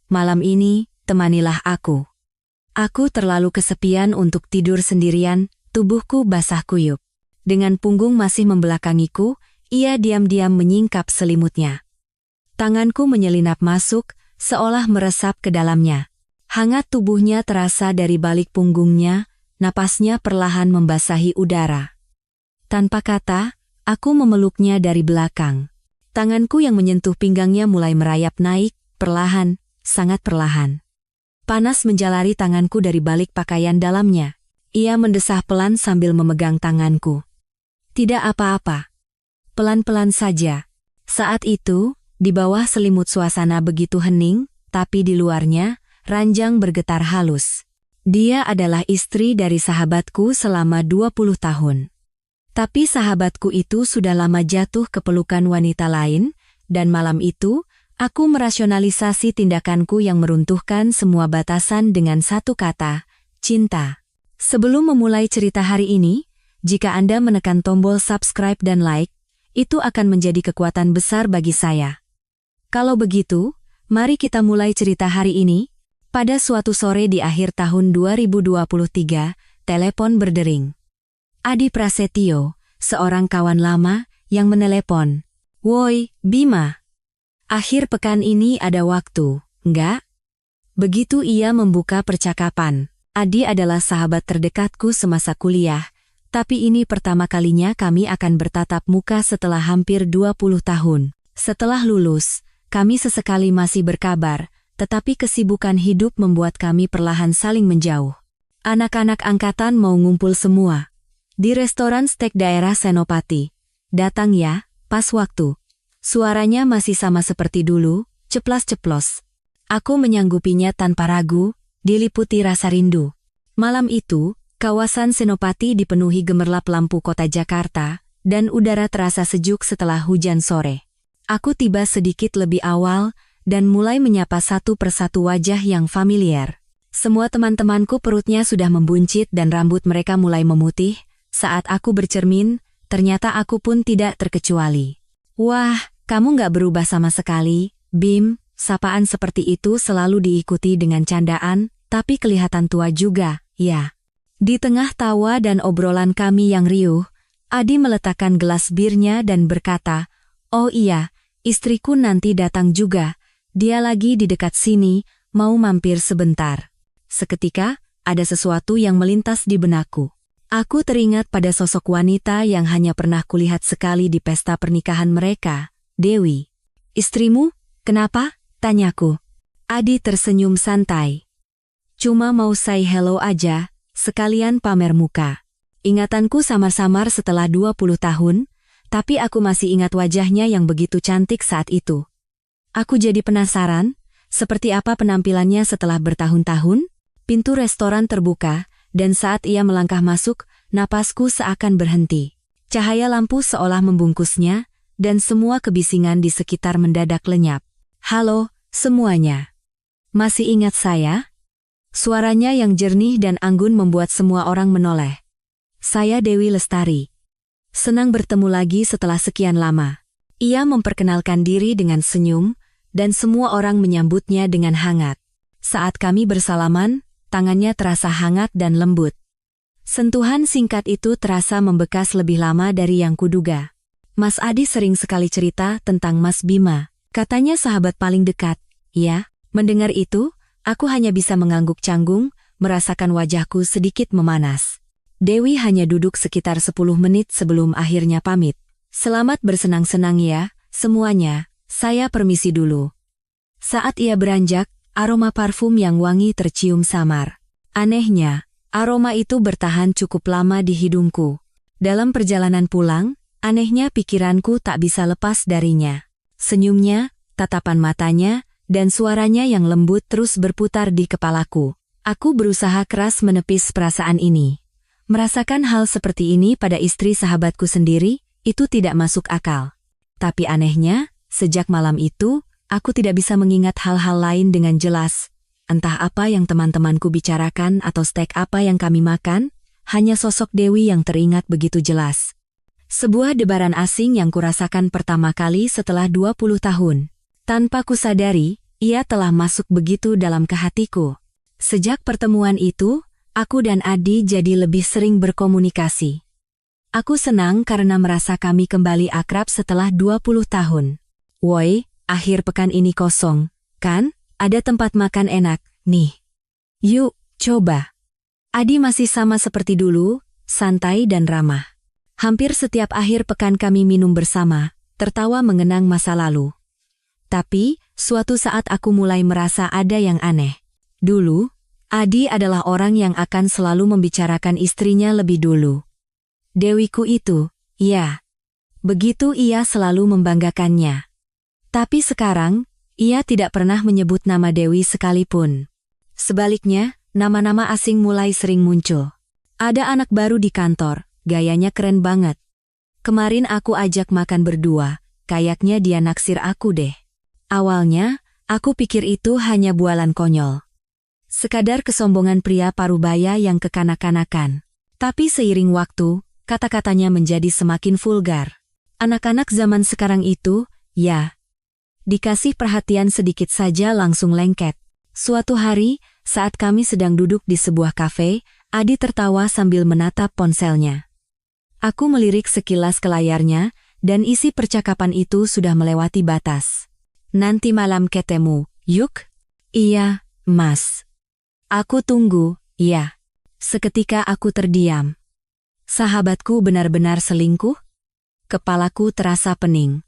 malam ini, temanilah aku. Aku terlalu kesepian untuk tidur sendirian, tubuhku basah kuyup. Dengan punggung masih membelakangiku, ia diam-diam menyingkap selimutnya. Tanganku menyelinap masuk, seolah meresap ke dalamnya. Hangat tubuhnya terasa dari balik punggungnya, napasnya perlahan membasahi udara. Tanpa kata, aku memeluknya dari belakang. Tanganku yang menyentuh pinggangnya mulai merayap naik, perlahan, sangat perlahan. Panas menjalari tanganku dari balik pakaian dalamnya. Ia mendesah pelan sambil memegang tanganku. Tidak apa-apa. Pelan-pelan saja. Saat itu, di bawah selimut suasana begitu hening, tapi di luarnya, ranjang bergetar halus. Dia adalah istri dari sahabatku selama 20 tahun. Tapi sahabatku itu sudah lama jatuh ke pelukan wanita lain, dan malam itu, aku merasionalisasi tindakanku yang meruntuhkan semua batasan dengan satu kata, cinta. Sebelum memulai cerita hari ini, jika Anda menekan tombol subscribe dan like, itu akan menjadi kekuatan besar bagi saya. Kalau begitu, mari kita mulai cerita hari ini. Pada suatu sore di akhir tahun 2023, telepon berdering. Adi Prasetyo, seorang kawan lama, yang menelepon. Woi, Bima. Akhir pekan ini ada waktu, enggak? Begitu ia membuka percakapan. Adi adalah sahabat terdekatku semasa kuliah, tapi ini pertama kalinya kami akan bertatap muka setelah hampir 20 tahun. Setelah lulus, kami sesekali masih berkabar, tetapi kesibukan hidup membuat kami perlahan saling menjauh. Anak-anak angkatan mau ngumpul semua. Di restoran steak daerah Senopati. Datang ya, pas waktu. Suaranya masih sama seperti dulu, ceplas-ceplos. Aku menyanggupinya tanpa ragu, diliputi rasa rindu. Malam itu, kawasan Senopati dipenuhi gemerlap lampu kota Jakarta, dan udara terasa sejuk setelah hujan sore. Aku tiba sedikit lebih awal, dan mulai menyapa satu persatu wajah yang familiar. Semua teman-temanku perutnya sudah membuncit dan rambut mereka mulai memutih. Saat aku bercermin, ternyata aku pun tidak terkecuali. Wah, kamu nggak berubah sama sekali, Bim. Sapaan seperti itu selalu diikuti dengan candaan, tapi kelihatan tua juga, ya. Di tengah tawa dan obrolan kami yang riuh, Adi meletakkan gelas birnya dan berkata, oh iya, istriku nanti datang juga. Dia lagi di dekat sini, mau mampir sebentar. Seketika, ada sesuatu yang melintas di benakku. Aku teringat pada sosok wanita yang hanya pernah kulihat sekali di pesta pernikahan mereka, Dewi. Istrimu, kenapa? Tanyaku. Adi tersenyum santai. Cuma mau say hello aja, sekalian pamer muka. Ingatanku samar-samar setelah 20 tahun, tapi aku masih ingat wajahnya yang begitu cantik saat itu. Aku jadi penasaran, seperti apa penampilannya setelah bertahun-tahun? Pintu restoran terbuka, dan saat ia melangkah masuk, napasku seakan berhenti. Cahaya lampu seolah membungkusnya, dan semua kebisingan di sekitar mendadak lenyap. Halo, semuanya. Masih ingat saya? Suaranya yang jernih dan anggun membuat semua orang menoleh. Saya Dewi Lestari. Senang bertemu lagi setelah sekian lama. Ia memperkenalkan diri dengan senyum, dan semua orang menyambutnya dengan hangat. Saat kami bersalaman, tangannya terasa hangat dan lembut. Sentuhan singkat itu terasa membekas lebih lama dari yang kuduga. Mas Adi sering sekali cerita tentang Mas Bima. Katanya sahabat paling dekat. Ya, mendengar itu, aku hanya bisa mengangguk canggung, merasakan wajahku sedikit memanas. Dewi hanya duduk sekitar 10 menit sebelum akhirnya pamit. Selamat bersenang-senang ya, semuanya, saya permisi dulu. Saat ia beranjak, aroma parfum yang wangi tercium samar. Anehnya, aroma itu bertahan cukup lama di hidungku. Dalam perjalanan pulang, anehnya pikiranku tak bisa lepas darinya. Senyumnya, tatapan matanya, dan suaranya yang lembut terus berputar di kepalaku. Aku berusaha keras menepis perasaan ini. Merasakan hal seperti ini pada istri sahabatku sendiri, itu tidak masuk akal. Tapi anehnya, sejak malam itu, aku tidak bisa mengingat hal-hal lain dengan jelas. Entah apa yang teman-temanku bicarakan atau steak apa yang kami makan, hanya sosok Dewi yang teringat begitu jelas. Sebuah debaran asing yang kurasakan pertama kali setelah 20 tahun. Tanpa kusadari, ia telah masuk begitu dalam ke hatiku. Sejak pertemuan itu, aku dan Adi jadi lebih sering berkomunikasi. Aku senang karena merasa kami kembali akrab setelah 20 tahun. Woi, akhir pekan ini kosong, kan? Ada tempat makan enak, nih. Yuk, coba. Adi masih sama seperti dulu, santai dan ramah. Hampir setiap akhir pekan kami minum bersama, tertawa mengenang masa lalu. Tapi, suatu saat aku mulai merasa ada yang aneh. Dulu, Adi adalah orang yang akan selalu membicarakan istrinya lebih dulu. Dewiku itu, ya. Begitu ia selalu membanggakannya. Tapi sekarang, ia tidak pernah menyebut nama Dewi sekalipun. Sebaliknya, nama-nama asing mulai sering muncul. Ada anak baru di kantor, gayanya keren banget. Kemarin aku ajak makan berdua, kayaknya dia naksir aku deh. Awalnya, aku pikir itu hanya bualan konyol. Sekadar kesombongan pria parubaya yang kekanak-kanakan. Tapi seiring waktu, kata-katanya menjadi semakin vulgar. Anak-anak zaman sekarang itu, ya, dikasih perhatian sedikit saja langsung lengket. Suatu hari, saat kami sedang duduk di sebuah kafe, Adi tertawa sambil menatap ponselnya. Aku melirik sekilas ke layarnya, dan isi percakapan itu sudah melewati batas. Nanti malam ketemu, yuk? Iya, Mas. Aku tunggu, ya. Seketika aku terdiam. Sahabatku benar-benar selingkuh? Kepalaku terasa pening.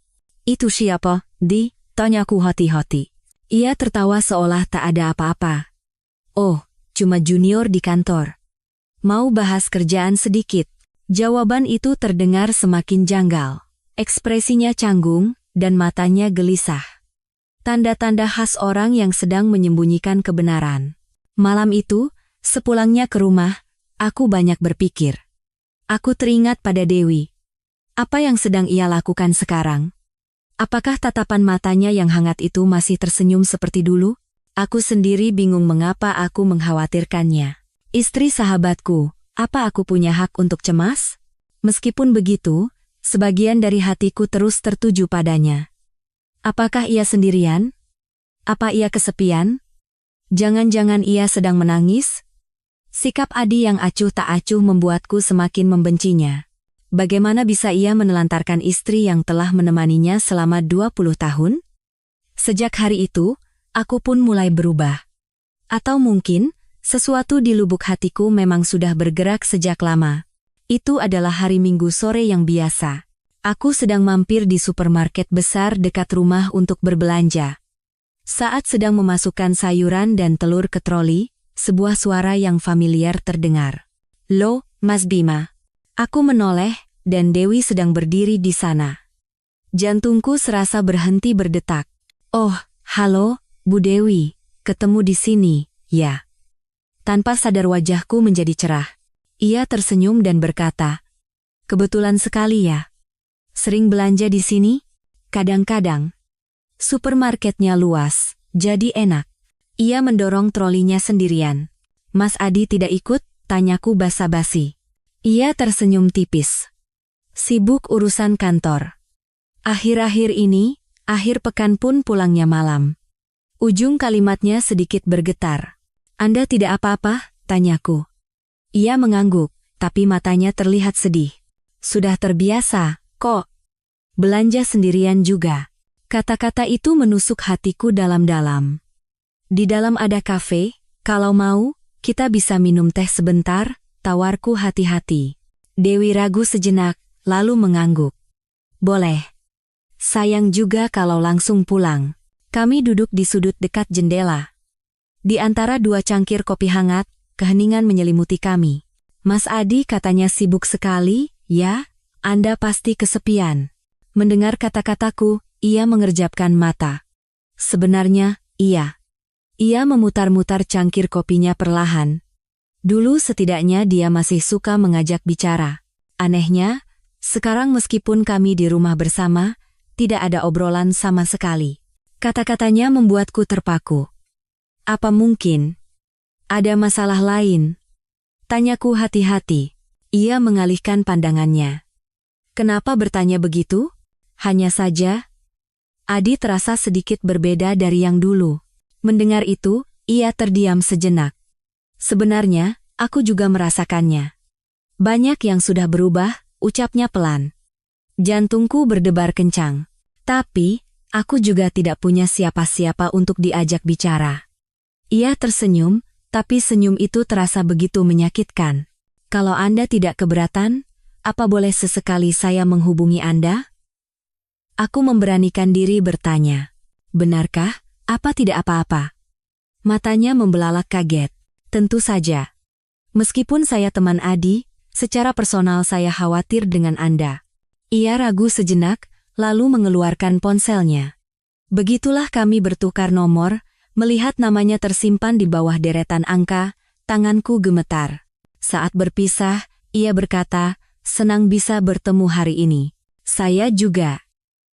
Itu siapa, Di? Tanyaku hati-hati. Ia tertawa seolah tak ada apa-apa. Oh, cuma junior di kantor. Mau bahas kerjaan sedikit. Jawaban itu terdengar semakin janggal. Ekspresinya canggung, dan matanya gelisah. Tanda-tanda khas orang yang sedang menyembunyikan kebenaran. Malam itu, sepulangnya ke rumah, aku banyak berpikir. Aku teringat pada Dewi. Apa yang sedang ia lakukan sekarang? Apakah tatapan matanya yang hangat itu masih tersenyum seperti dulu? Aku sendiri bingung mengapa aku mengkhawatirkannya. Istri sahabatku, apa aku punya hak untuk cemas? Meskipun begitu, sebagian dari hatiku terus tertuju padanya. Apakah ia sendirian? Apa ia kesepian? Jangan-jangan ia sedang menangis? Sikap Adi yang acuh tak acuh membuatku semakin membencinya. Bagaimana bisa ia menelantarkan istri yang telah menemaninya selama 20 tahun? Sejak hari itu, aku pun mulai berubah. Atau mungkin, sesuatu di lubuk hatiku memang sudah bergerak sejak lama. Itu adalah hari Minggu sore yang biasa. Aku sedang mampir di supermarket besar dekat rumah untuk berbelanja. Saat sedang memasukkan sayuran dan telur ke troli, sebuah suara yang familiar terdengar. Loh, Mas Bima. Aku menoleh, dan Dewi sedang berdiri di sana. Jantungku serasa berhenti berdetak. Oh, halo, Bu Dewi. Ketemu di sini, ya. Tanpa sadar wajahku menjadi cerah. Ia tersenyum dan berkata, kebetulan sekali ya. Sering belanja di sini? Kadang-kadang. Supermarketnya luas, jadi enak. Ia mendorong trolinya sendirian. Mas Adi tidak ikut? Tanyaku basa-basi. Ia tersenyum tipis. Sibuk urusan kantor. Akhir-akhir ini, akhir pekan pun pulangnya malam. Ujung kalimatnya sedikit bergetar. Anda tidak apa-apa? Tanyaku. Ia mengangguk, tapi matanya terlihat sedih. Sudah terbiasa, kok. Belanja sendirian juga. Kata-kata itu menusuk hatiku dalam-dalam. Di dalam ada kafe, kalau mau, kita bisa minum teh sebentar, tawarku hati-hati. Dewi ragu sejenak, lalu mengangguk. Boleh. Sayang juga kalau langsung pulang. Kami duduk di sudut dekat jendela. Di antara dua cangkir kopi hangat, keheningan menyelimuti kami. Mas Adi katanya sibuk sekali, ya? Anda pasti kesepian. Mendengar kata-kataku, ia mengerjapkan mata. Sebenarnya, iya. Ia memutar-mutar cangkir kopinya perlahan. Dulu setidaknya dia masih suka mengajak bicara. Anehnya, sekarang meskipun kami di rumah bersama, tidak ada obrolan sama sekali. Kata-katanya membuatku terpaku. Apa mungkin ada masalah lain? Tanyaku hati-hati. Ia mengalihkan pandangannya. Kenapa bertanya begitu? Hanya saja, Adi terasa sedikit berbeda dari yang dulu. Mendengar itu, ia terdiam sejenak. Sebenarnya, aku juga merasakannya. Banyak yang sudah berubah, ucapnya pelan. Jantungku berdebar kencang. Tapi, aku juga tidak punya siapa-siapa untuk diajak bicara. Ia tersenyum, tapi senyum itu terasa begitu menyakitkan. Kalau Anda tidak keberatan, apa boleh sesekali saya menghubungi Anda? Aku memberanikan diri bertanya. Benarkah? Apa tidak apa-apa? Matanya membelalak kaget. Tentu saja. Meskipun saya teman Adi, secara personal saya khawatir dengan Anda. Ia ragu sejenak, lalu mengeluarkan ponselnya. Begitulah kami bertukar nomor, melihat namanya tersimpan di bawah deretan angka, tanganku gemetar. Saat berpisah, ia berkata, senang bisa bertemu hari ini. Saya juga.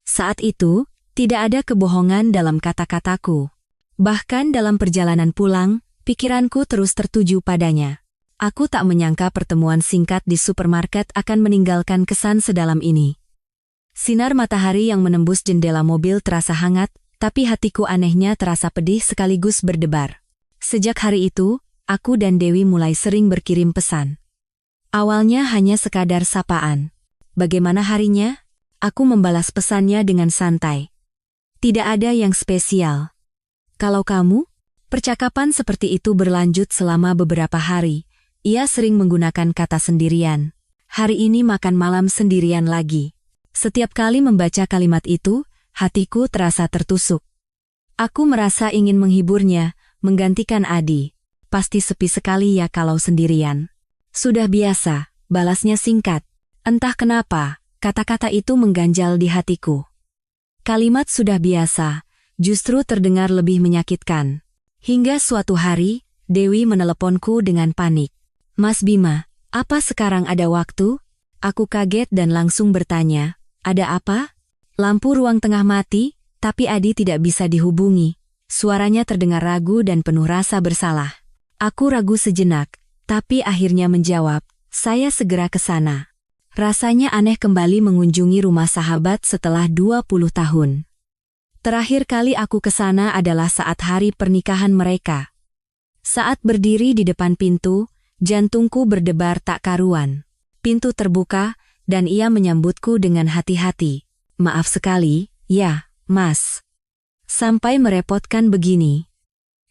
Saat itu, tidak ada kebohongan dalam kata-kataku. Bahkan dalam perjalanan pulang, pikiranku terus tertuju padanya. Aku tak menyangka pertemuan singkat di supermarket akan meninggalkan kesan sedalam ini. Sinar matahari yang menembus jendela mobil terasa hangat, tapi hatiku anehnya terasa pedih sekaligus berdebar. Sejak hari itu, aku dan Dewi mulai sering berkirim pesan. Awalnya hanya sekadar sapaan. Bagaimana harinya? Aku membalas pesannya dengan santai. Tidak ada yang spesial. Kalau kamu? Percakapan seperti itu berlanjut selama beberapa hari. Ia sering menggunakan kata sendirian. Hari ini makan malam sendirian lagi. Setiap kali membaca kalimat itu, hatiku terasa tertusuk. Aku merasa ingin menghiburnya, menggantikan Adi. Pasti sepi sekali ya kalau sendirian. Sudah biasa, balasnya singkat. Entah kenapa, kata-kata itu mengganjal di hatiku. Kalimat sudah biasa, justru terdengar lebih menyakitkan. Hingga suatu hari, Dewi meneleponku dengan panik. Mas Bima, apa sekarang ada waktu? Aku kaget dan langsung bertanya, ada apa? Lampu ruang tengah mati, tapi Adi tidak bisa dihubungi. Suaranya terdengar ragu dan penuh rasa bersalah. Aku ragu sejenak, tapi akhirnya menjawab, saya segera ke sana. Rasanya aneh kembali mengunjungi rumah sahabat setelah 20 tahun. Terakhir kali aku ke sana adalah saat hari pernikahan mereka. Saat berdiri di depan pintu, jantungku berdebar tak karuan. Pintu terbuka, dan ia menyambutku dengan hati-hati. Maaf sekali, ya, Mas. Sampai merepotkan begini.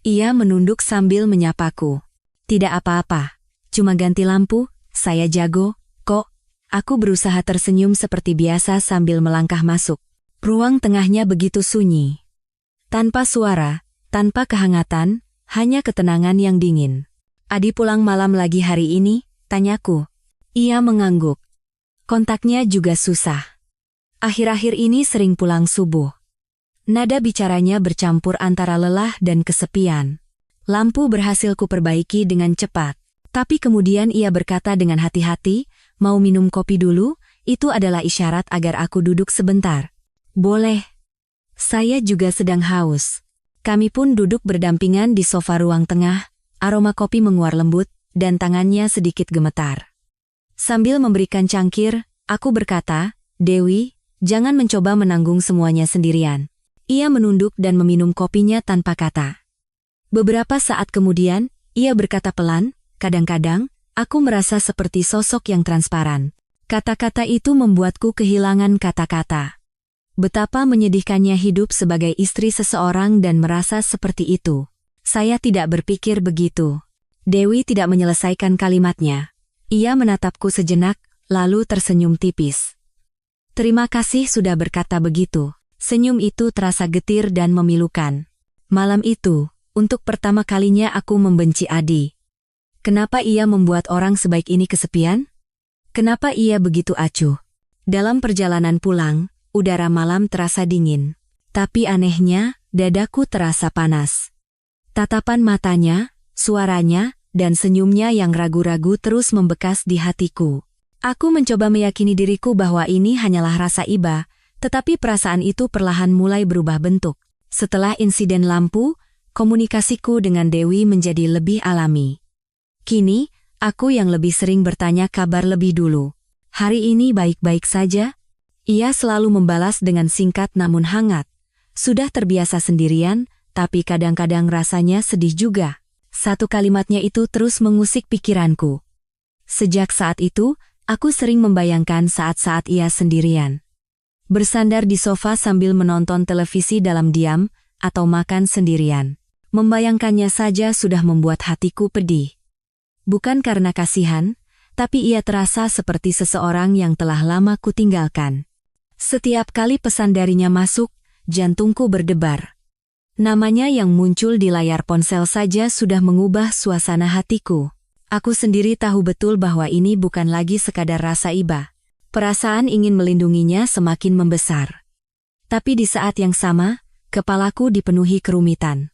Ia menunduk sambil menyapaku. Tidak apa-apa, cuma ganti lampu, saya jago, kok. Aku berusaha tersenyum seperti biasa sambil melangkah masuk. Ruang tengahnya begitu sunyi. Tanpa suara, tanpa kehangatan, hanya ketenangan yang dingin. Adi pulang malam lagi hari ini, tanyaku. Ia mengangguk. Kontaknya juga susah. Akhir-akhir ini sering pulang subuh. Nada bicaranya bercampur antara lelah dan kesepian. Lampu berhasil kuperbaiki dengan cepat. Tapi kemudian ia berkata dengan hati-hati, mau minum kopi dulu, itu adalah isyarat agar aku duduk sebentar. Boleh. Saya juga sedang haus. Kami pun duduk berdampingan di sofa ruang tengah, aroma kopi menguar lembut, dan tangannya sedikit gemetar. Sambil memberikan cangkir, aku berkata, Dewi, jangan mencoba menanggung semuanya sendirian. Ia menunduk dan meminum kopinya tanpa kata. Beberapa saat kemudian, ia berkata pelan, kadang-kadang, aku merasa seperti sosok yang transparan. Kata-kata itu membuatku kehilangan kata-kata. Betapa menyedihkannya hidup sebagai istri seseorang dan merasa seperti itu. Saya tidak berpikir begitu. Dewi tidak menyelesaikan kalimatnya. Ia menatapku sejenak, lalu tersenyum tipis. Terima kasih sudah berkata begitu. Senyum itu terasa getir dan memilukan. Malam itu, untuk pertama kalinya aku membenci Adi. Kenapa ia membuat orang sebaik ini kesepian? Kenapa ia begitu acuh? Dalam perjalanan pulang, udara malam terasa dingin. Tapi anehnya, dadaku terasa panas. Tatapan matanya, suaranya, dan senyumnya yang ragu-ragu terus membekas di hatiku. Aku mencoba meyakini diriku bahwa ini hanyalah rasa iba, tetapi perasaan itu perlahan mulai berubah bentuk. Setelah insiden lampu, komunikasiku dengan Dewi menjadi lebih alami. Kini, aku yang lebih sering bertanya kabar lebih dulu. Hari ini baik-baik saja? Ia selalu membalas dengan singkat namun hangat. Sudah terbiasa sendirian, tapi kadang-kadang rasanya sedih juga. Satu kalimatnya itu terus mengusik pikiranku. Sejak saat itu, aku sering membayangkan saat-saat ia sendirian. Bersandar di sofa sambil menonton televisi dalam diam, atau makan sendirian. Membayangkannya saja sudah membuat hatiku pedih. Bukan karena kasihan, tapi ia terasa seperti seseorang yang telah lama kutinggalkan. Setiap kali pesan darinya masuk, jantungku berdebar. Namanya yang muncul di layar ponsel saja sudah mengubah suasana hatiku. Aku sendiri tahu betul bahwa ini bukan lagi sekadar rasa iba. Perasaan ingin melindunginya semakin membesar. Tapi di saat yang sama, kepalaku dipenuhi kerumitan.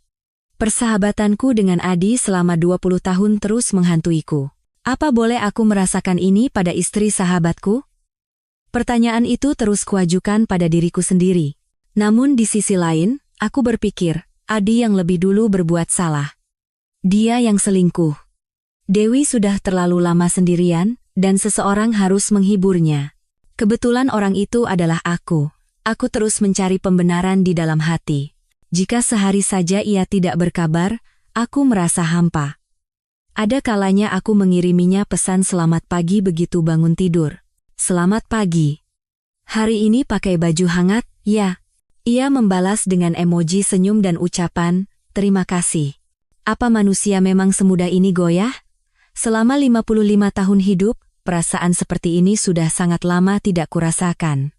Persahabatanku dengan Adi selama 20 tahun terus menghantuiku. Apa boleh aku merasakan ini pada istri sahabatku? Pertanyaan itu terus kuajukan pada diriku sendiri. Namun di sisi lain, aku berpikir, Adi yang lebih dulu berbuat salah. Dia yang selingkuh. Dewi sudah terlalu lama sendirian, dan seseorang harus menghiburnya. Kebetulan orang itu adalah aku. Aku terus mencari pembenaran di dalam hati. Jika sehari saja ia tidak berkabar, aku merasa hampa. Ada kalanya aku mengiriminya pesan selamat pagi begitu bangun tidur. Selamat pagi. Hari ini pakai baju hangat, ya? Ia membalas dengan emoji senyum dan ucapan, terima kasih. Apa manusia memang semudah ini goyah? Selama 55 tahun hidup, perasaan seperti ini sudah sangat lama tidak kurasakan.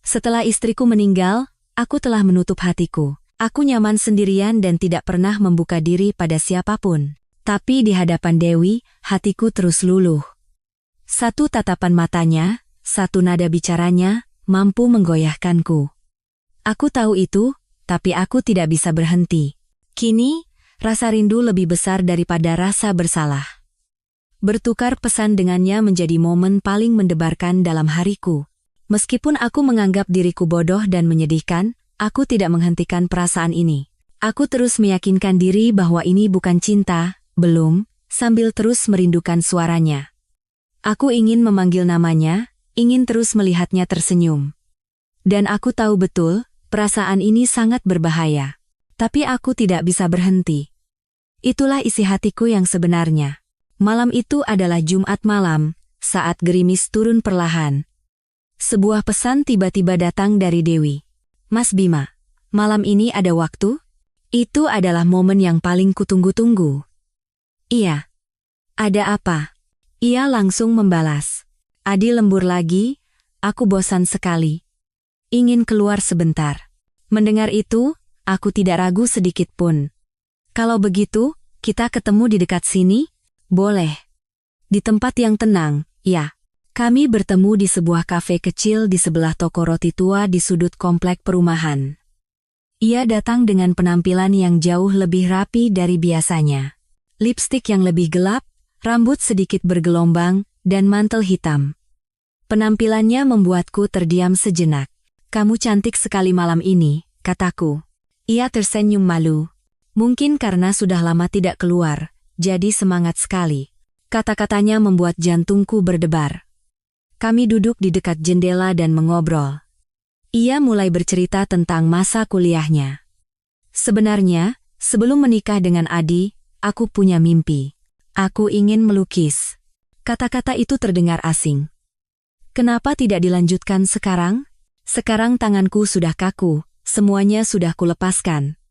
Setelah istriku meninggal, aku telah menutup hatiku. Aku nyaman sendirian dan tidak pernah membuka diri pada siapapun. Tapi di hadapan Dewi, hatiku terus luluh. Satu tatapan matanya, satu nada bicaranya, mampu menggoyahkanku. Aku tahu itu, tapi aku tidak bisa berhenti. Kini, rasa rindu lebih besar daripada rasa bersalah. Bertukar pesan dengannya menjadi momen paling mendebarkan dalam hariku. Meskipun aku menganggap diriku bodoh dan menyedihkan, aku tidak menghentikan perasaan ini. Aku terus meyakinkan diri bahwa ini bukan cinta, belum, sambil terus merindukan suaranya. Aku ingin memanggil namanya, ingin terus melihatnya tersenyum. Dan aku tahu betul, perasaan ini sangat berbahaya. Tapi aku tidak bisa berhenti. Itulah isi hatiku yang sebenarnya. Malam itu adalah Jumat malam, saat gerimis turun perlahan. Sebuah pesan tiba-tiba datang dari Dewi. Mas Bima, malam ini ada waktu? Itu adalah momen yang paling kutunggu-tunggu. Iya. Ada apa? Ia langsung membalas. Adi lembur lagi, aku bosan sekali. Ingin keluar sebentar. Mendengar itu, aku tidak ragu sedikit pun. Kalau begitu, kita ketemu di dekat sini? Boleh. Di tempat yang tenang, ya. Kami bertemu di sebuah kafe kecil di sebelah toko roti tua di sudut komplek perumahan. Ia datang dengan penampilan yang jauh lebih rapi dari biasanya. Lipstik yang lebih gelap, rambut sedikit bergelombang, dan mantel hitam. Penampilannya membuatku terdiam sejenak. Kamu cantik sekali malam ini, kataku. Ia tersenyum malu. Mungkin karena sudah lama tidak keluar, jadi semangat sekali. Kata-katanya membuat jantungku berdebar. Kami duduk di dekat jendela dan mengobrol. Ia mulai bercerita tentang masa kuliahnya. Sebenarnya, sebelum menikah dengan Adi, aku punya mimpi. Aku ingin melukis. Kata-kata itu terdengar asing. Kenapa tidak dilanjutkan sekarang? Sekarang tanganku sudah kaku, semuanya sudah kulepaskan.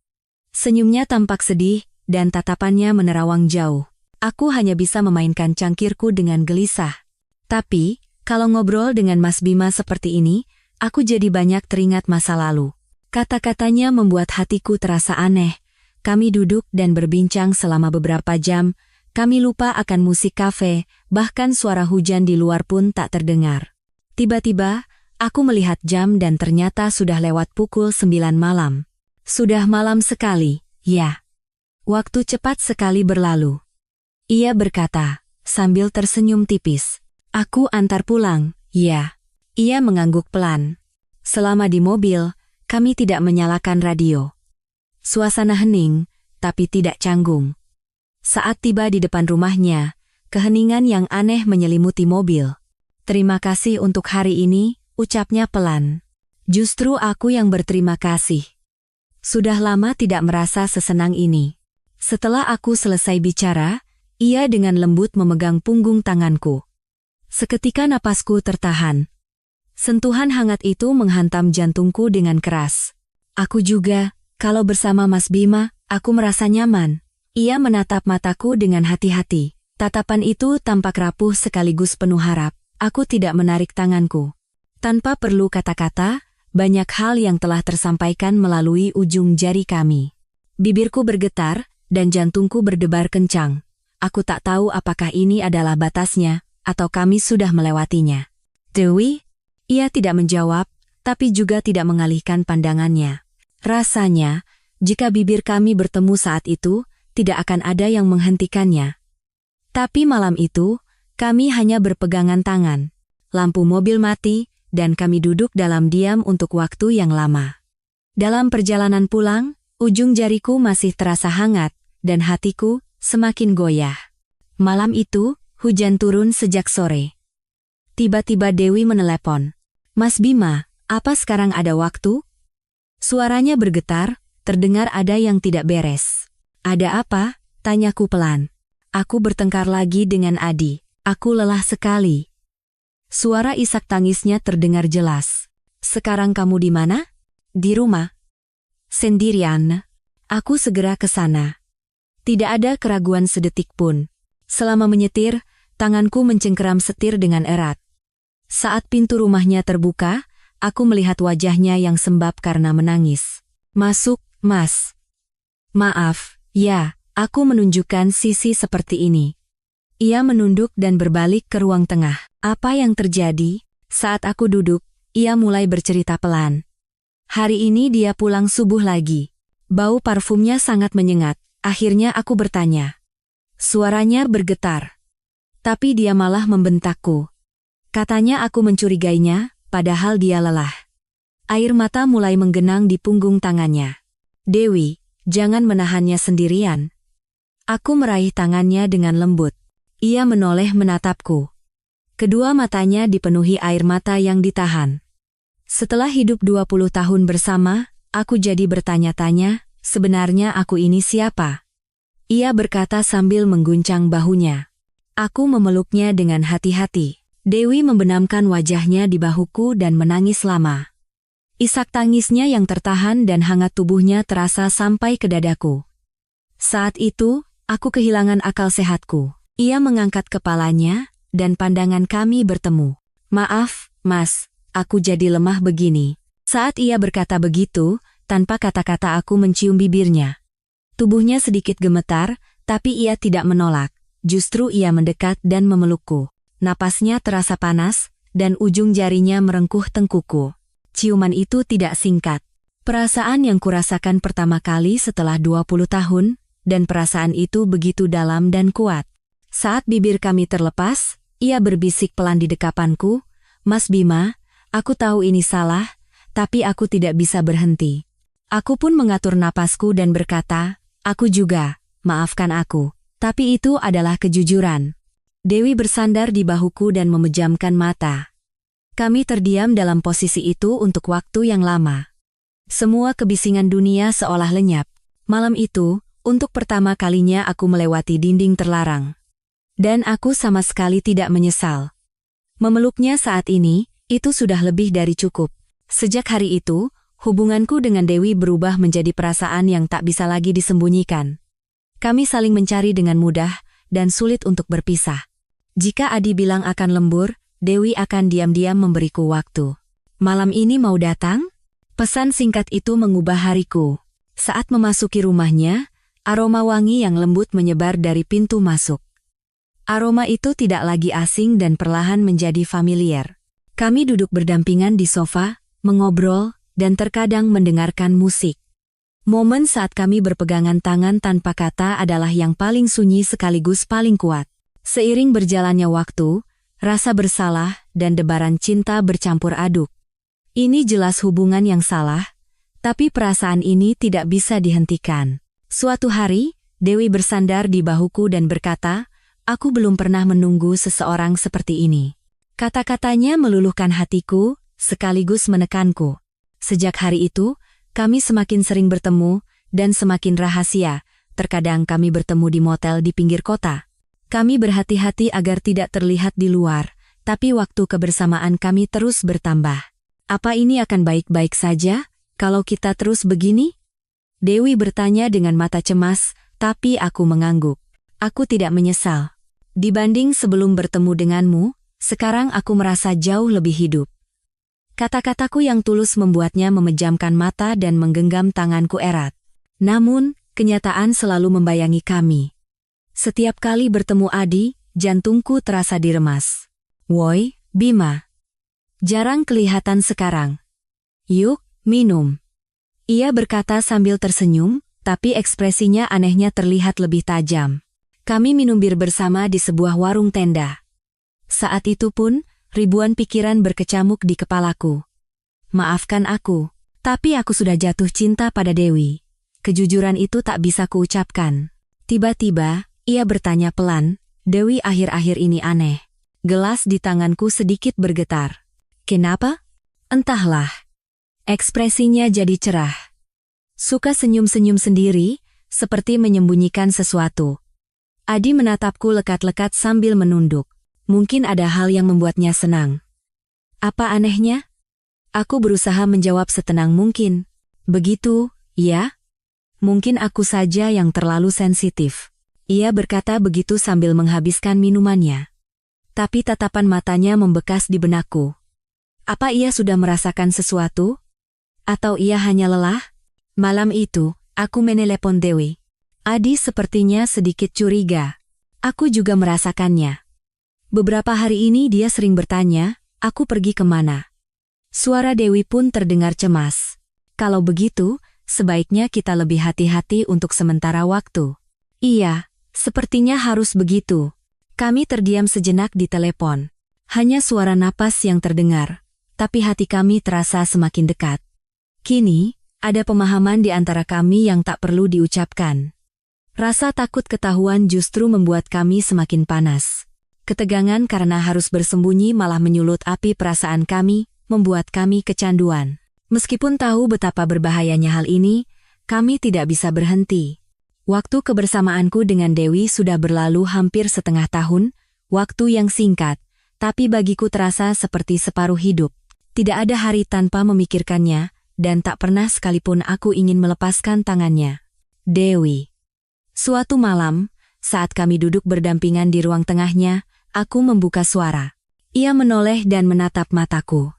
Senyumnya tampak sedih, dan tatapannya menerawang jauh. Aku hanya bisa memainkan cangkirku dengan gelisah. Tapi, kalau ngobrol dengan Mas Bima seperti ini, aku jadi banyak teringat masa lalu. Kata-katanya membuat hatiku terasa aneh. Kami duduk dan berbincang selama beberapa jam. Kami lupa akan musik kafe, bahkan suara hujan di luar pun tak terdengar. Tiba-tiba, aku melihat jam dan ternyata sudah lewat pukul 9 malam. Sudah malam sekali, ya. Waktu cepat sekali berlalu. Ia berkata, sambil tersenyum tipis. Aku antar pulang, ya. Ia mengangguk pelan. Selama di mobil, kami tidak menyalakan radio. Suasana hening, tapi tidak canggung. Saat tiba di depan rumahnya, keheningan yang aneh menyelimuti mobil. Terima kasih untuk hari ini, ucapnya pelan. Justru aku yang berterima kasih. Sudah lama tidak merasa sesenang ini. Setelah aku selesai bicara, ia dengan lembut memegang punggung tanganku. Seketika napasku tertahan. Sentuhan hangat itu menghantam jantungku dengan keras. Aku juga, kalau bersama Mas Bima, aku merasa nyaman. Ia menatap mataku dengan hati-hati. Tatapan itu tampak rapuh sekaligus penuh harap. Aku tidak menarik tanganku. Tanpa perlu kata-kata, banyak hal yang telah tersampaikan melalui ujung jari kami. Bibirku bergetar, dan jantungku berdebar kencang. Aku tak tahu apakah ini adalah batasnya, atau kami sudah melewatinya. Dewi? Ia tidak menjawab, tapi juga tidak mengalihkan pandangannya. Rasanya, jika bibir kami bertemu saat itu, tidak akan ada yang menghentikannya. Tapi malam itu, kami hanya berpegangan tangan. Lampu mobil mati, dan kami duduk dalam diam untuk waktu yang lama. Dalam perjalanan pulang, ujung jariku masih terasa hangat, dan hatiku semakin goyah. Malam itu, hujan turun sejak sore. Tiba-tiba Dewi menelepon. Mas Bima, apa sekarang ada waktu? Suaranya bergetar, terdengar ada yang tidak beres. Ada apa? Tanyaku pelan. Aku bertengkar lagi dengan Adi. Aku lelah sekali. Suara isak tangisnya terdengar jelas. Sekarang kamu di mana? Di rumah. Sendirian. Aku segera ke sana. Tidak ada keraguan sedetik pun. Selama menyetir, tanganku mencengkeram setir dengan erat. Saat pintu rumahnya terbuka, aku melihat wajahnya yang sembab karena menangis. Masuk, Mas. Maaf, ya, aku menunjukkan sisi seperti ini. Ia menunduk dan berbalik ke ruang tengah. Apa yang terjadi? Saat aku duduk, ia mulai bercerita pelan. Hari ini dia pulang subuh lagi. Bau parfumnya sangat menyengat. Akhirnya aku bertanya. Suaranya bergetar. Tapi dia malah membentakku. Katanya aku mencurigainya, padahal dia lelah. Air mata mulai menggenang di punggung tangannya. Dewi, jangan menahannya sendirian. Aku meraih tangannya dengan lembut. Ia menoleh menatapku. Kedua matanya dipenuhi air mata yang ditahan. Setelah hidup 20 tahun bersama, aku jadi bertanya-tanya, sebenarnya aku ini siapa? Ia berkata sambil mengguncang bahunya. Aku memeluknya dengan hati-hati. Dewi membenamkan wajahnya di bahuku dan menangis lama. Isak tangisnya yang tertahan dan hangat tubuhnya terasa sampai ke dadaku. Saat itu, aku kehilangan akal sehatku. Ia mengangkat kepalanya, dan pandangan kami bertemu. Maaf, Mas, aku jadi lemah begini. Saat ia berkata begitu, tanpa kata-kata aku mencium bibirnya. Tubuhnya sedikit gemetar, tapi ia tidak menolak. Justru ia mendekat dan memelukku. Napasnya terasa panas, dan ujung jarinya merengkuh tengkuku. Ciuman itu tidak singkat. Perasaan yang kurasakan pertama kali setelah 20 tahun, dan perasaan itu begitu dalam dan kuat. Saat bibir kami terlepas, ia berbisik pelan di dekapanku, Mas Bima, aku tahu ini salah, tapi aku tidak bisa berhenti. Aku pun mengatur napasku dan berkata, aku juga, maafkan aku. Tapi itu adalah kejujuran. Dewi bersandar di bahuku dan memejamkan mata. Kami terdiam dalam posisi itu untuk waktu yang lama. Semua kebisingan dunia seolah lenyap. Malam itu, untuk pertama kalinya aku melewati dinding terlarang. Dan aku sama sekali tidak menyesal. Memeluknya saat ini, itu sudah lebih dari cukup. Sejak hari itu, hubunganku dengan Dewi berubah menjadi perasaan yang tak bisa lagi disembunyikan. Kami saling mencari dengan mudah, dan sulit untuk berpisah. Jika Adi bilang akan lembur, Dewi akan diam-diam memberiku waktu. Malam ini mau datang? Pesan singkat itu mengubah hariku. Saat memasuki rumahnya, aroma wangi yang lembut menyebar dari pintu masuk. Aroma itu tidak lagi asing dan perlahan menjadi familiar. Kami duduk berdampingan di sofa, mengobrol, dan terkadang mendengarkan musik. Momen saat kami berpegangan tangan tanpa kata adalah yang paling sunyi sekaligus paling kuat. Seiring berjalannya waktu, rasa bersalah dan debaran cinta bercampur aduk. Ini jelas hubungan yang salah, tapi perasaan ini tidak bisa dihentikan. Suatu hari, Dewi bersandar di bahuku dan berkata, aku belum pernah menunggu seseorang seperti ini. Kata-katanya meluluhkan hatiku, sekaligus menekanku. Sejak hari itu, Kami semakin sering bertemu, dan semakin rahasia. Terkadang kami bertemu di motel di pinggir kota. Kami berhati-hati agar tidak terlihat di luar, tapi waktu kebersamaan kami terus bertambah. Apa ini akan baik-baik saja, kalau kita terus begini? Dewi bertanya dengan mata cemas, tapi aku mengangguk. Aku tidak menyesal. Dibanding sebelum bertemu denganmu, sekarang aku merasa jauh lebih hidup. Kata-kataku yang tulus membuatnya memejamkan mata dan menggenggam tanganku erat. Namun, kenyataan selalu membayangi kami. Setiap kali bertemu Adi, jantungku terasa diremas. Woi, Bima. Jarang kelihatan sekarang. Yuk, minum. Ia berkata sambil tersenyum, tapi ekspresinya anehnya terlihat lebih tajam. Kami minum bir bersama di sebuah warung tenda. Saat itu pun, ribuan pikiran berkecamuk di kepalaku. Maafkan aku, tapi aku sudah jatuh cinta pada Dewi. Kejujuran itu tak bisa kuucapkan. Tiba-tiba, ia bertanya pelan, Dewi akhir-akhir ini aneh. Gelas di tanganku sedikit bergetar. Kenapa? Entahlah. Ekspresinya jadi cerah. Suka senyum-senyum sendiri, seperti menyembunyikan sesuatu. Adi menatapku lekat-lekat sambil menunduk. Mungkin ada hal yang membuatnya senang. Apa anehnya? Aku berusaha menjawab setenang mungkin. Begitu, ya? Mungkin aku saja yang terlalu sensitif. Ia berkata begitu sambil menghabiskan minumannya. Tapi tatapan matanya membekas di benakku. Apa ia sudah merasakan sesuatu? Atau ia hanya lelah? Malam itu, aku menelepon Dewi. Adi sepertinya sedikit curiga. Aku juga merasakannya. Beberapa hari ini dia sering bertanya, aku pergi kemana? Suara Dewi pun terdengar cemas. Kalau begitu, sebaiknya kita lebih hati-hati untuk sementara waktu. Iya, sepertinya harus begitu. Kami terdiam sejenak di telepon. Hanya suara napas yang terdengar, tapi hati kami terasa semakin dekat. Kini, ada pemahaman di antara kami yang tak perlu diucapkan. Rasa takut ketahuan justru membuat kami semakin panas. Ketegangan karena harus bersembunyi malah menyulut api perasaan kami, membuat kami kecanduan. Meskipun tahu betapa berbahayanya hal ini, kami tidak bisa berhenti. Waktu kebersamaanku dengan Dewi sudah berlalu hampir setengah tahun, waktu yang singkat, tapi bagiku terasa seperti separuh hidup. Tidak ada hari tanpa memikirkannya, dan tak pernah sekalipun aku ingin melepaskan tangannya. Dewi. Suatu malam, saat kami duduk berdampingan di ruang tengahnya, aku membuka suara. Ia menoleh dan menatap mataku.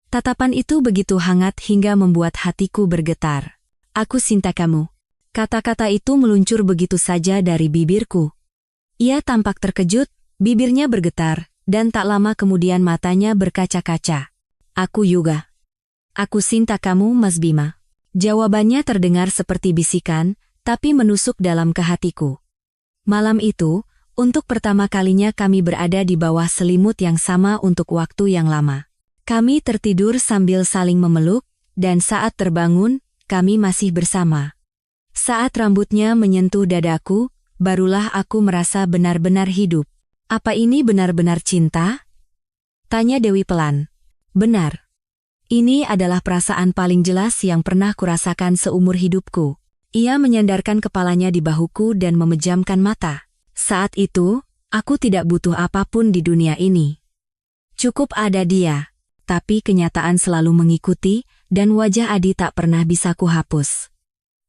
Tatapan itu begitu hangat hingga membuat hatiku bergetar. Aku cinta kamu. Kata-kata itu meluncur begitu saja dari bibirku. Ia tampak terkejut, bibirnya bergetar, dan tak lama kemudian matanya berkaca-kaca. Aku juga. Aku cinta kamu, Mas Bima. Jawabannya terdengar seperti bisikan, tapi menusuk dalam ke hatiku. Malam itu, untuk pertama kalinya kami berada di bawah selimut yang sama untuk waktu yang lama. Kami tertidur sambil saling memeluk, dan saat terbangun, kami masih bersama. Saat rambutnya menyentuh dadaku, barulah aku merasa benar-benar hidup. Apa ini benar-benar cinta? Tanya Dewi pelan. Benar. Ini adalah perasaan paling jelas yang pernah kurasakan seumur hidupku. Ia menyandarkan kepalanya di bahuku dan memejamkan mata. Saat itu, aku tidak butuh apapun di dunia ini. Cukup ada dia. Tapi kenyataan selalu mengikuti, dan wajah Adi tak pernah bisa kuhapus.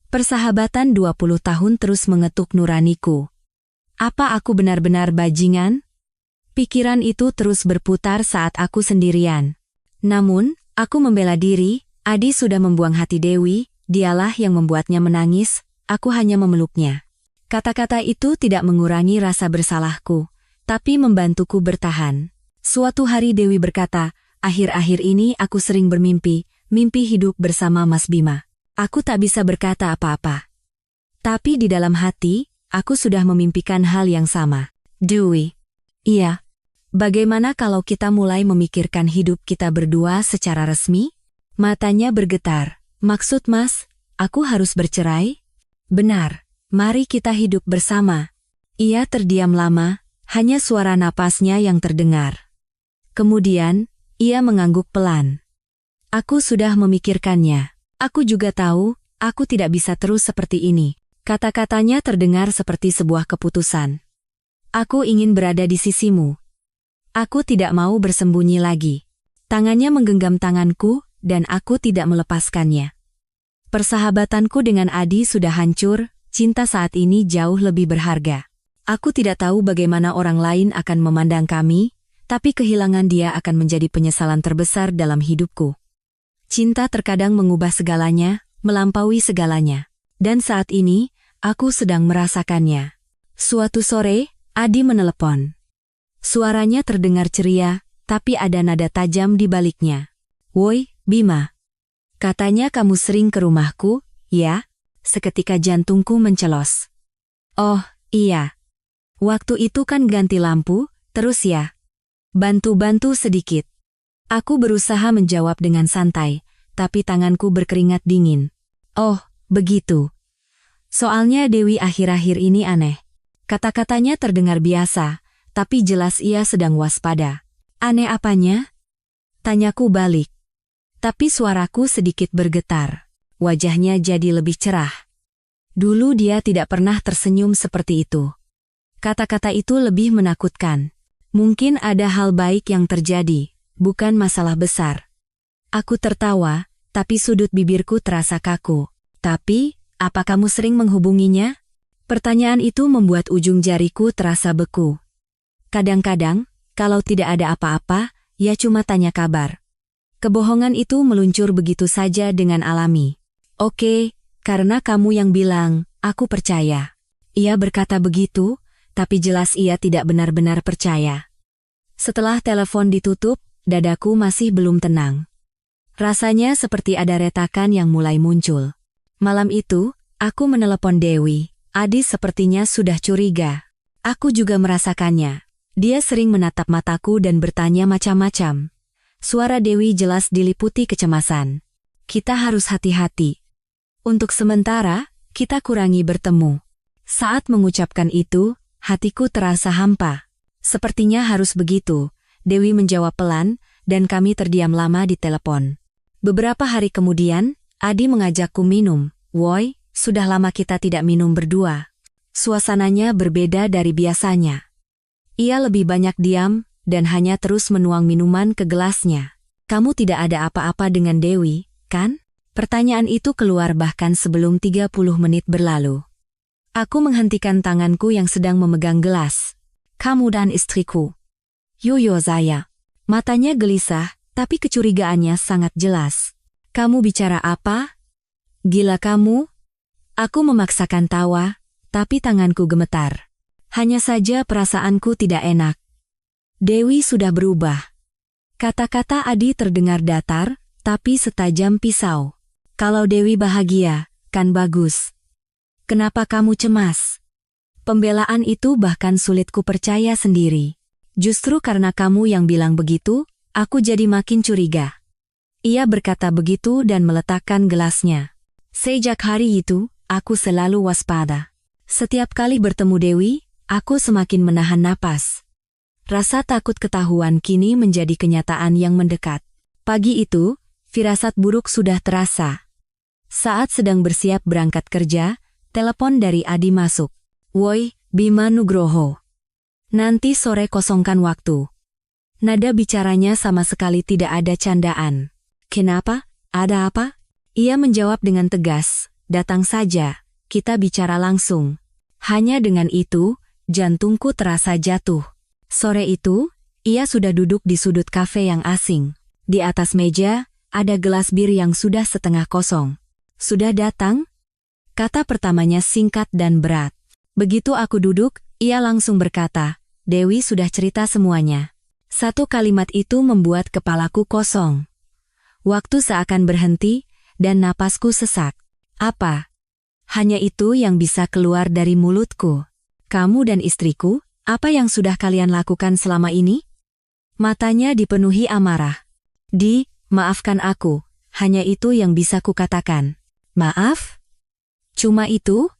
Persahabatan 20 tahun terus mengetuk nuraniku. Apa aku benar-benar bajingan? Pikiran itu terus berputar saat aku sendirian. Namun, aku membela diri, Adi sudah membuang hati Dewi, dialah yang membuatnya menangis, aku hanya memeluknya. Kata-kata itu tidak mengurangi rasa bersalahku, tapi membantuku bertahan. Suatu hari Dewi berkata, akhir-akhir ini aku sering bermimpi, mimpi hidup bersama Mas Bima. Aku tak bisa berkata apa-apa. Tapi di dalam hati, aku sudah memimpikan hal yang sama. Dewi. Iya. Bagaimana kalau kita mulai memikirkan hidup kita berdua secara resmi? Matanya bergetar. Maksud Mas, aku harus bercerai? Benar. Mari kita hidup bersama. Ia terdiam lama, hanya suara napasnya yang terdengar. Kemudian, ia mengangguk pelan. Aku sudah memikirkannya. Aku juga tahu, aku tidak bisa terus seperti ini. Kata-katanya terdengar seperti sebuah keputusan. Aku ingin berada di sisimu. Aku tidak mau bersembunyi lagi. Tangannya menggenggam tanganku, dan aku tidak melepaskannya. Persahabatanku dengan Adi sudah hancur, cinta saat ini jauh lebih berharga. Aku tidak tahu bagaimana orang lain akan memandang kami, tapi kehilangan dia akan menjadi penyesalan terbesar dalam hidupku. Cinta terkadang mengubah segalanya, melampaui segalanya. Dan saat ini, aku sedang merasakannya. Suatu sore, Adi menelepon. Suaranya terdengar ceria, tapi ada nada tajam di baliknya. "Woi, Bima. Katanya kamu sering ke rumahku, ya?" Seketika jantungku mencelos. "Oh, iya. Waktu itu kan ganti lampu, terus ya. Bantu-bantu sedikit." Aku berusaha menjawab dengan santai, tapi tanganku berkeringat dingin. "Oh, begitu. Soalnya Dewi akhir-akhir ini aneh." Kata-katanya terdengar biasa, tapi jelas ia sedang waspada. "Aneh apanya?" Tanyaku balik. Tapi suaraku sedikit bergetar. Wajahnya jadi lebih cerah. Dulu dia tidak pernah tersenyum seperti itu. Kata-kata itu lebih menakutkan. Mungkin ada hal baik yang terjadi, bukan masalah besar. Aku tertawa, tapi sudut bibirku terasa kaku. "Tapi, apa kamu sering menghubunginya?" Pertanyaan itu membuat ujung jariku terasa beku. Kadang-kadang, kalau tidak ada apa-apa, ia cuma tanya kabar. Kebohongan itu meluncur begitu saja dengan alami. "Oke, karena kamu yang bilang, aku percaya." Ia berkata begitu, tapi jelas ia tidak benar-benar percaya. Setelah telepon ditutup, dadaku masih belum tenang. Rasanya seperti ada retakan yang mulai muncul. Malam itu, aku menelepon Dewi. Adi sepertinya sudah curiga. Aku juga merasakannya. Dia sering menatap mataku dan bertanya macam-macam. Suara Dewi jelas diliputi kecemasan. "Kita harus hati-hati. Untuk sementara, kita kurangi bertemu." Saat mengucapkan itu, hatiku terasa hampa. "Sepertinya harus begitu," Dewi menjawab pelan, dan kami terdiam lama di telepon. Beberapa hari kemudian, Adi mengajakku minum. "Woi, sudah lama kita tidak minum berdua." Suasananya berbeda dari biasanya. Ia lebih banyak diam, dan hanya terus menuang minuman ke gelasnya. "Kamu tidak ada apa-apa dengan Dewi, kan?" Pertanyaan itu keluar bahkan sebelum 30 menit berlalu. Aku menghentikan tanganku yang sedang memegang gelas. "Kamu dan istriku." "Yoyo saya." Matanya gelisah, tapi kecurigaannya sangat jelas. "Kamu bicara apa? Gila kamu?" Aku memaksakan tawa, tapi tanganku gemetar. Hanya saja perasaanku tidak enak. Dewi sudah berubah. Kata-kata Adi terdengar datar, tapi setajam pisau. "Kalau Dewi bahagia, kan bagus. Kenapa kamu cemas?" Pembelaan itu bahkan sulit ku percaya sendiri. "Justru karena kamu yang bilang begitu, aku jadi makin curiga." Ia berkata begitu dan meletakkan gelasnya. Sejak hari itu, aku selalu waspada. Setiap kali bertemu Dewi, aku semakin menahan napas. Rasa takut ketahuan kini menjadi kenyataan yang mendekat. Pagi itu, firasat buruk sudah terasa. Saat sedang bersiap berangkat kerja, telepon dari Adi masuk. "Woi, Bima Nugroho. Nanti sore kosongkan waktu." Nada bicaranya sama sekali tidak ada candaan. "Kenapa? Ada apa?" Ia menjawab dengan tegas, "Datang saja, kita bicara langsung." Hanya dengan itu, jantungku terasa jatuh. Sore itu, ia sudah duduk di sudut kafe yang asing. Di atas meja, ada gelas bir yang sudah setengah kosong. "Sudah datang?" Kata pertamanya singkat dan berat. Begitu aku duduk, ia langsung berkata, "Dewi sudah cerita semuanya." Satu kalimat itu membuat kepalaku kosong. Waktu seakan berhenti, dan napasku sesak. Apa? Hanya itu yang bisa keluar dari mulutku. "Kamu dan istriku, apa yang sudah kalian lakukan selama ini?" Matanya dipenuhi amarah. Maafkan aku, hanya itu yang bisa kukatakan." "Maaf? Cuma itu?"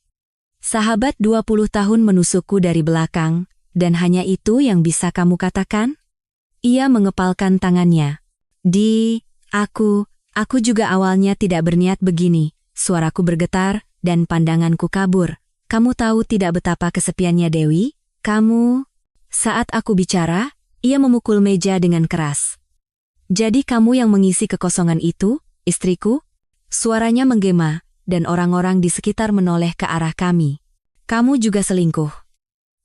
Sahabat 20 tahun menusukku dari belakang, dan hanya itu yang bisa kamu katakan? Ia mengepalkan tangannya. Aku juga awalnya tidak berniat begini. Suaraku bergetar, dan pandanganku kabur. Kamu tahu tidak betapa kesepiannya Dewi? Kamu... Saat aku bicara, ia memukul meja dengan keras. Jadi kamu yang mengisi kekosongan itu, istriku? Suaranya menggema, dan orang-orang di sekitar menoleh ke arah kami. Kamu juga selingkuh.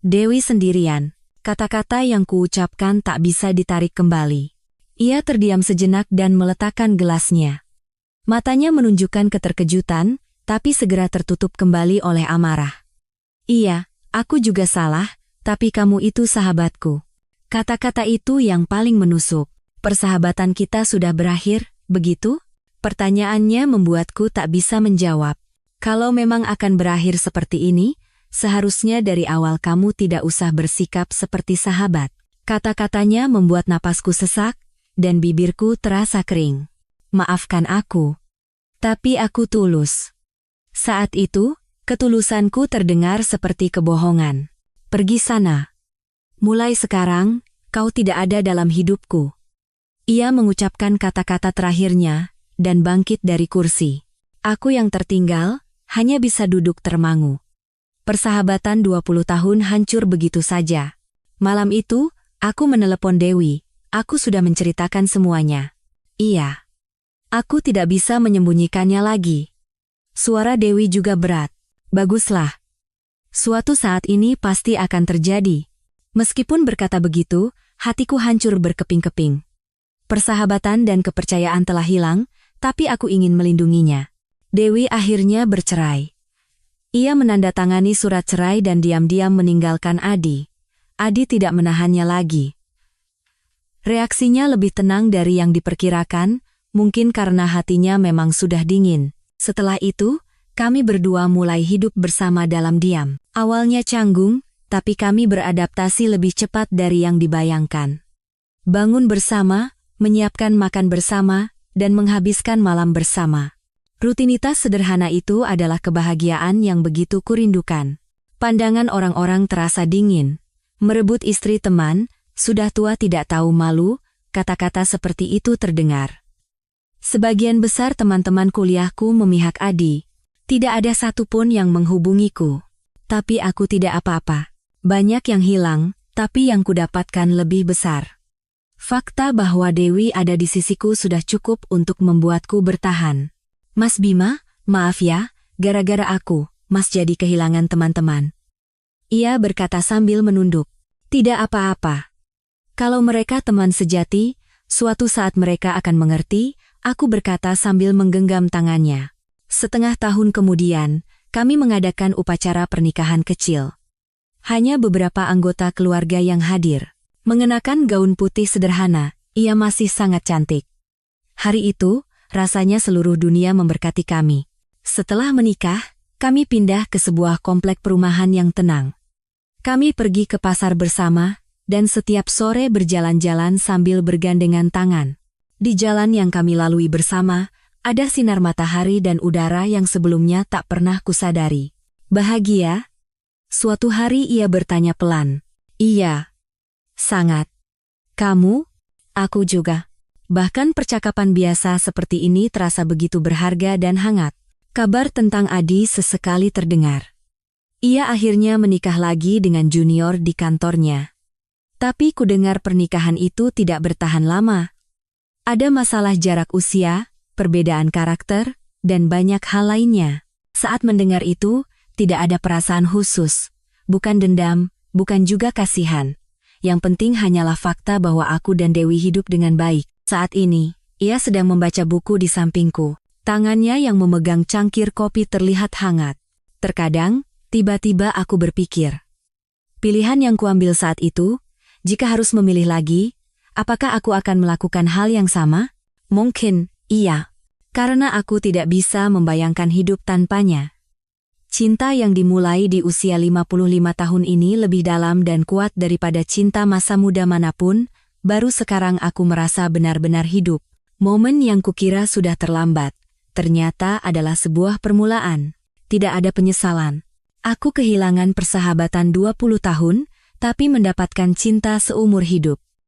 Dewi sendirian. Kata-kata yang kuucapkan tak bisa ditarik kembali. Ia terdiam sejenak dan meletakkan gelasnya. Matanya menunjukkan keterkejutan, tapi segera tertutup kembali oleh amarah. Iya, aku juga salah, tapi kamu itu sahabatku. Kata-kata itu yang paling menusuk. Persahabatan kita sudah berakhir, begitu? Pertanyaannya membuatku tak bisa menjawab. Kalau memang akan berakhir seperti ini, seharusnya dari awal kamu tidak usah bersikap seperti sahabat. Kata-katanya membuat napasku sesak, dan bibirku terasa kering. Maafkan aku. Tapi aku tulus. Saat itu, ketulusanku terdengar seperti kebohongan. Pergi sana. Mulai sekarang, kau tidak ada dalam hidupku. Ia mengucapkan kata-kata terakhirnya, dan bangkit dari kursi. Aku yang tertinggal, hanya bisa duduk termangu. Persahabatan 20 tahun hancur begitu saja. Malam itu, aku menelepon Dewi. Aku sudah menceritakan semuanya. Iya. Aku tidak bisa menyembunyikannya lagi. Suara Dewi juga berat. Baguslah. Suatu saat ini pasti akan terjadi. Meskipun berkata begitu, hatiku hancur berkeping-keping. Persahabatan dan kepercayaan telah hilang, tapi aku ingin melindunginya. Dewi akhirnya bercerai. Ia menandatangani surat cerai dan diam-diam meninggalkan Adi. Adi tidak menahannya lagi. Reaksinya lebih tenang dari yang diperkirakan, mungkin karena hatinya memang sudah dingin. Setelah itu, kami berdua mulai hidup bersama dalam diam. Awalnya canggung, tapi kami beradaptasi lebih cepat dari yang dibayangkan. Bangun bersama, menyiapkan makan bersama, dan menghabiskan malam bersama. Rutinitas sederhana itu adalah kebahagiaan yang begitu kurindukan. Pandangan orang-orang terasa dingin. Merebut istri teman, sudah tua tidak tahu malu, kata-kata seperti itu terdengar. Sebagian besar teman-teman kuliahku memihak Adi. Tidak ada satupun yang menghubungiku. Tapi aku tidak apa-apa. Banyak yang hilang, tapi yang kudapatkan lebih besar. Fakta bahwa Dewi ada di sisiku sudah cukup untuk membuatku bertahan. Mas Bima, maaf ya, gara-gara aku, Mas jadi kehilangan teman-teman. Ia berkata sambil menunduk. Tidak apa-apa. Kalau mereka teman sejati, suatu saat mereka akan mengerti, aku berkata sambil menggenggam tangannya. Setengah tahun kemudian, kami mengadakan upacara pernikahan kecil. Hanya beberapa anggota keluarga yang hadir. Mengenakan gaun putih sederhana, ia masih sangat cantik. Hari itu, rasanya seluruh dunia memberkati kami. Setelah menikah, kami pindah ke sebuah komplek perumahan yang tenang. Kami pergi ke pasar bersama, dan setiap sore berjalan-jalan sambil bergandengan tangan. Di jalan yang kami lalui bersama, ada sinar matahari dan udara yang sebelumnya tak pernah kusadari. Bahagia? Suatu hari ia bertanya pelan. Iya. Sangat. Kamu? Aku juga. Bahkan percakapan biasa seperti ini terasa begitu berharga dan hangat. Kabar tentang Adi sesekali terdengar. Ia akhirnya menikah lagi dengan junior di kantornya. Tapi kudengar pernikahan itu tidak bertahan lama. Ada masalah jarak usia, perbedaan karakter, dan banyak hal lainnya. Saat mendengar itu, tidak ada perasaan khusus. Bukan dendam, bukan juga kasihan. Yang penting hanyalah fakta bahwa aku dan Dewi hidup dengan baik. Saat ini, ia sedang membaca buku di sampingku. Tangannya yang memegang cangkir kopi terlihat hangat. Terkadang, tiba-tiba aku berpikir. Pilihan yang kuambil saat itu, jika harus memilih lagi, apakah aku akan melakukan hal yang sama? Mungkin, iya. Karena aku tidak bisa membayangkan hidup tanpanya. Cinta yang dimulai di usia 55 tahun ini lebih dalam dan kuat daripada cinta masa muda manapun, baru sekarang aku merasa benar-benar hidup. Momen yang kukira sudah terlambat, ternyata adalah sebuah permulaan. Tidak ada penyesalan. Aku kehilangan persahabatan 20 tahun, tapi mendapatkan cinta seumur hidup.